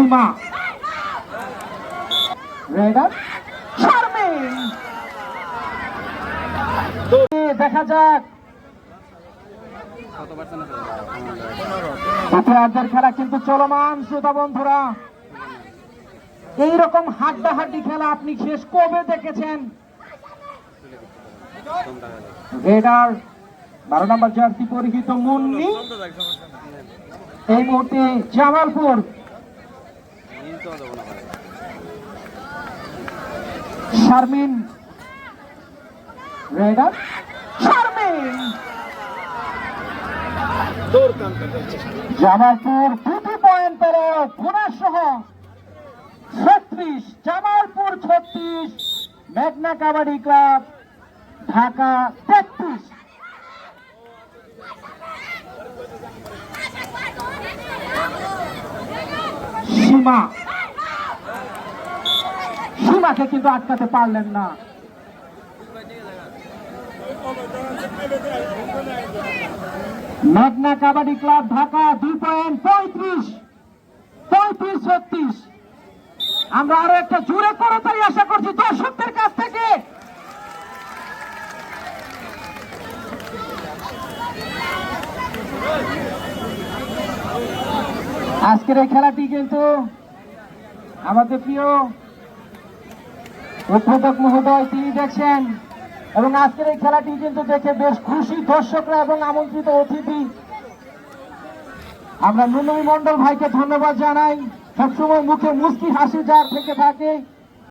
সীমা radar Sharmin, দেখা যাক দ্বিতীয়ার্ধের খেলা কিন্তু চলমান। শ্রোতা বন্ধুরা, এইরকম হাড্ডাহাড্ডি খেলা আপনি শেষ কবে দেখেছেন? রেডার 12 নম্বর জার্সি পরিহিত মুন্নি এই মুহূর্তে জামালপুর, শারমিন রেডার শারমিন, জামালপুর 2 পয়েন্ট পেল বোনাস সহ 36, জামালপুর 36, মেঘনা কাবাডি ক্লাব ঢাকা 33। সীমাকে কিন্তু আটকাতে পারলেন না। মেঘনা কাবাডি ক্লাব ঢাকা 2 পয়েন্ট 35-36। আমরা আরো একটা জোরে করতালি আশা করছি দর্শকদের কাছ থেকে। আজকের এই খেলাটি কিন্তু আমাদের প্রিয় উদ্বোধক মহোদয় তিনি দেখছেন, এবং আজকের এই খেলাটি কিন্তু দেখে বেশ খুশি দর্শকরা এবং আমন্ত্রিত অতিথি। আমরা নুনমি মন্ডল ভাইকে ধন্যবাদ জানাই, সবসময় মুখে মুস্কি হাসি যার থেকে থাকে।